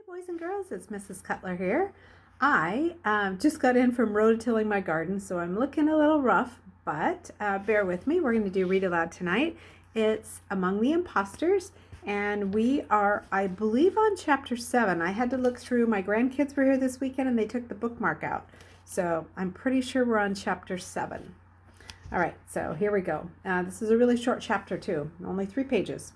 boys and girls, it's Mrs. Cutler here. I just got in from rototilling my garden, so I'm looking a little rough, but bear with me. We're going to do Read Aloud tonight. It's Among the Imposters, and we are, I believe, on chapter 7. I had to look through. My grandkids were here this weekend, and they took the bookmark out. So I'm pretty sure we're on chapter 7. All right, so here we go. This is a really short chapter, too. Only 3 pages.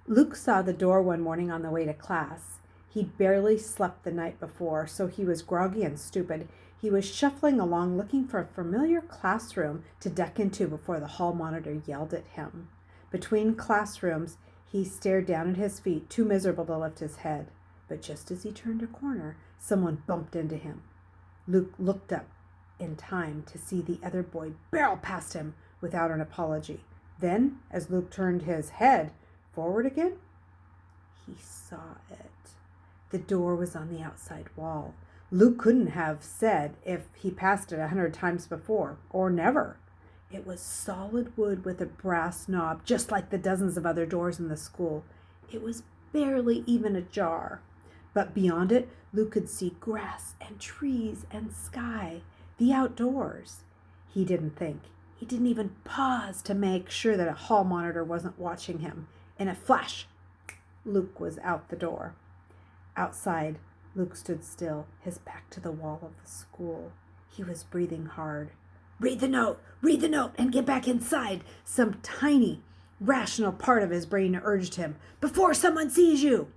Luke saw the door one morning on the way to class. He'd barely slept the night before, so he was groggy and stupid. He was shuffling along looking for a familiar classroom to duck into before the hall monitor yelled at him. Between classrooms, he stared down at his feet, too miserable to lift his head. But just as he turned a corner, someone bumped into him. Luke looked up in time to see the other boy barrel past him without an apology. Then, as Luke turned his head forward again, he saw it. The door was on the outside wall. Luke couldn't have said if he passed it 100 times before, or never. It was solid wood with a brass knob, just like the dozens of other doors in the school. It was barely even ajar. But beyond it, Luke could see grass and trees and sky, the outdoors. He didn't think. He didn't even pause to make sure that a hall monitor wasn't watching him. In a flash, Luke was out the door. Outside, Luke stood still, his back to the wall of the school. He was breathing hard. Read the note, and get back inside. Some tiny, rational part of his brain urged him, before someone sees you.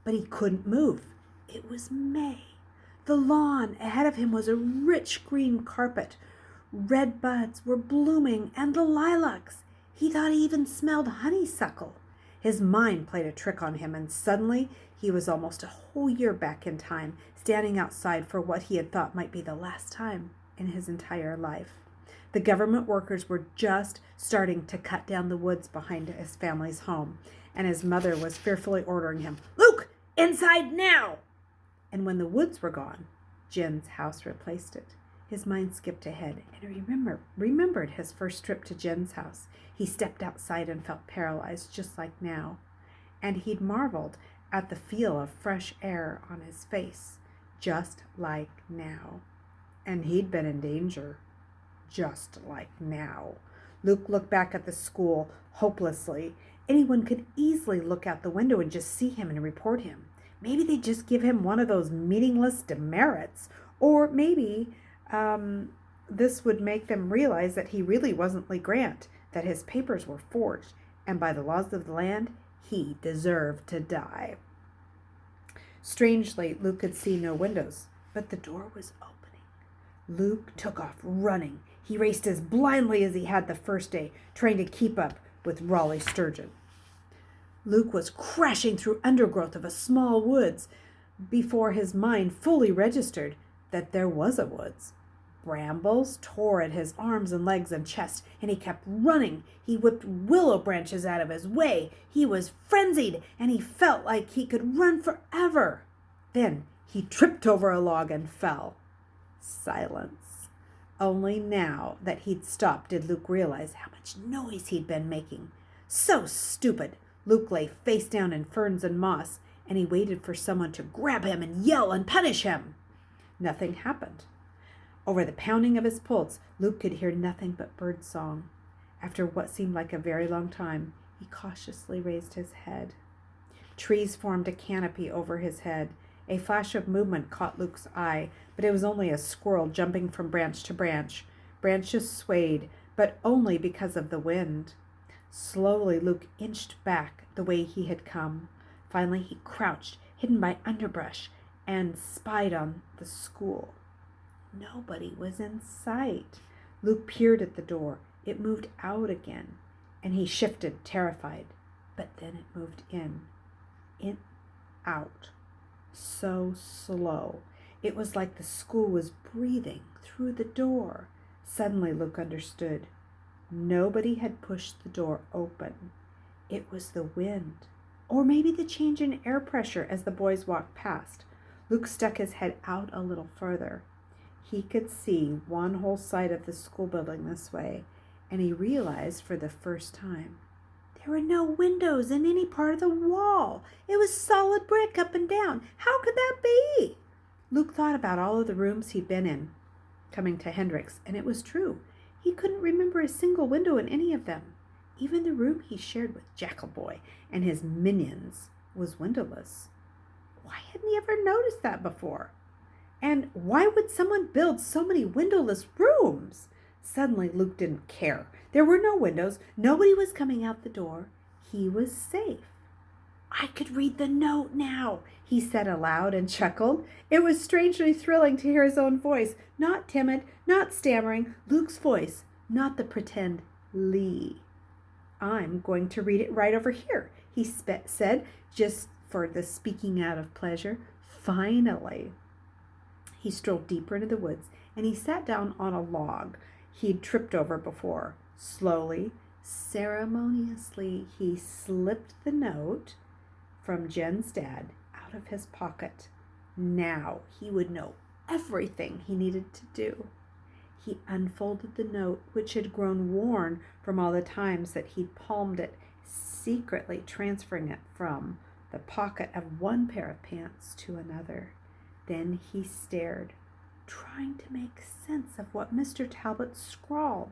But he couldn't move. It was May. The lawn ahead of him was a rich green carpet. Red buds were blooming, and the lilacs. He thought he even smelled honeysuckle. His mind played a trick on him, and suddenly he was almost a whole year back in time, standing outside for what he had thought might be the last time in his entire life. The government workers were just starting to cut down the woods behind his family's home, and his mother was fearfully ordering him, "Luke, inside now!" And when the woods were gone, Jen's house replaced it. His mind skipped ahead, and he remembered his first trip to Jen's house. He stepped outside and felt paralyzed, just like now. And he'd marveled at the feel of fresh air on his face, just like now. And he'd been in danger, just like now. Luke looked back at the school hopelessly. Anyone could easily look out the window and just see him and report him. Maybe they'd just give him one of those meaningless demerits, or maybe this would make them realize that he really wasn't Lee Grant, that his papers were forged, and by the laws of the land, he deserved to die. Strangely, Luke could see no windows, but the door was opening. Luke took off running. He raced as blindly as he had the first day, trying to keep up with Raleigh Sturgeon. Luke was crashing through undergrowth of a small woods before his mind fully registered that there was a woods. Brambles tore at his arms and legs and chest, and he kept running. He whipped willow branches out of his way. He was frenzied, and he felt like he could run forever. Then he tripped over a log and fell. Silence. Only now that he'd stopped did Luke realize how much noise he'd been making. So stupid. Luke lay face down in ferns and moss, and he waited for someone to grab him and yell and punish him. Nothing happened. Over the pounding of his pulse, Luke could hear nothing but bird song. After what seemed like a very long time, he cautiously raised his head. Trees formed a canopy over his head. A flash of movement caught Luke's eye, but it was only a squirrel jumping from branch to branch. Branches swayed, but only because of the wind. Slowly, Luke inched back the way he had come. Finally, he crouched, hidden by underbrush, and spied on the school. Nobody was in sight. Luke peered at the door. It moved out again, and he shifted, terrified. But then it moved in, out, so slow. It was like the school was breathing through the door. Suddenly, Luke understood. Nobody had pushed the door open. It was the wind, or maybe the change in air pressure as the boys walked past. Luke stuck his head out a little further. He could see one whole side of the school building this way, and he realized for the first time There were no windows in any part of the wall. It was solid brick up and down. How could that be? Luke thought about all of the rooms he'd been in, coming to Hendrix, and it was true. He couldn't remember a single window in any of them. Even the room he shared with Jackal Boy and his minions was windowless. Why hadn't he ever noticed that before? And why would someone build so many windowless rooms? Suddenly, Luke didn't care. There were no windows. Nobody was coming out the door. He was safe. I could read the note now, he said aloud and chuckled. It was strangely thrilling to hear his own voice, not timid, not stammering, Luke's voice, not the pretend Lee. I'm going to read it right over here, he said, just for the speaking out of pleasure. Finally. He strolled deeper into the woods, and he sat down on a log he'd tripped over before. Slowly, ceremoniously, he slipped the note from Jen's dad out of his pocket. Now he would know everything he needed to do. He unfolded the note, which had grown worn from all the times that he'd palmed it, secretly transferring it from the pocket of one pair of pants to another. Then he stared, trying to make sense of what Mr. Talbot scrawled.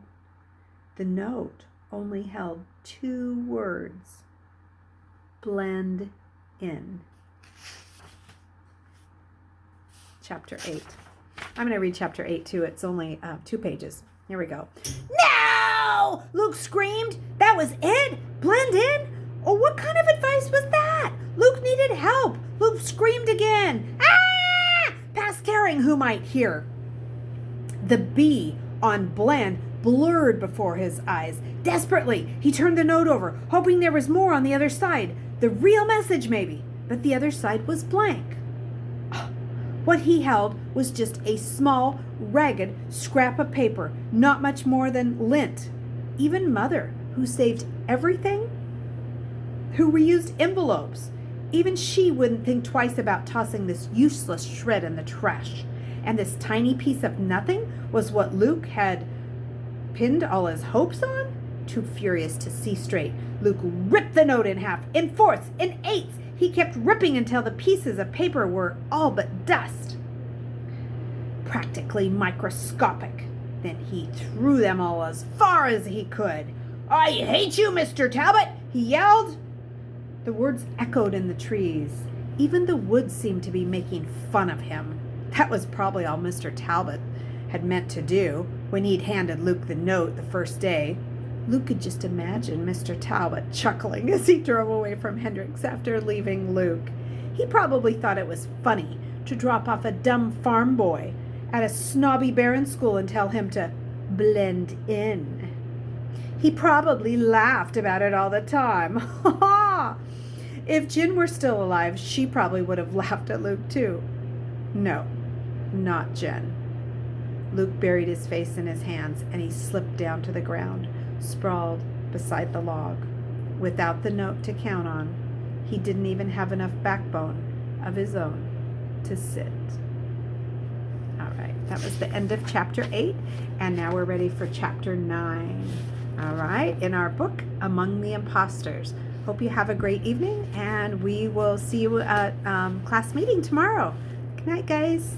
The note only held 2 words: blend in. Chapter 8. I'm going to read chapter 8 too. It's only 2 pages. Here we go. No! Luke screamed. That was it? Blend in? Oh, what kind of advice was that? Luke needed help. Luke screamed again. Ah! Past caring who might hear. The B on blend blurred before his eyes. Desperately, he turned the note over, hoping there was more on the other side. The real message, maybe. But the other side was blank. What he held was just a small, ragged scrap of paper, not much more than lint. Even Mother, who saved everything, who reused envelopes, even she wouldn't think twice about tossing this useless shred in the trash. And this tiny piece of nothing was what Luke had pinned all his hopes on? Too furious to see straight, Luke ripped the note in half, in fourths, in eighths. He kept ripping until the pieces of paper were all but dust. Practically microscopic. Then he threw them all as far as he could. I hate you, Mr. Talbot, he yelled. The words echoed in the trees. Even the woods seemed to be making fun of him. That was probably all Mr. Talbot had meant to do when he'd handed Luke the note the first day. Luke could just imagine Mr. Talbot chuckling as he drove away from Hendrix after leaving Luke. He probably thought it was funny to drop off a dumb farm boy at a snobby barren school and tell him to blend in. He probably laughed about it all the time. Ha ha! If Jen were still alive, she probably would have laughed at Luke too. No, not Jen. Luke buried his face in his hands and he slipped down to the ground, sprawled beside the log. Without the note to count on, he didn't even have enough backbone of his own to sit. All right, that was the end of chapter 8, and now we're ready for chapter 9. All right, in our book, Among the Imposters. Hope you have a great evening, and we will see you at class meeting tomorrow. Good night, guys.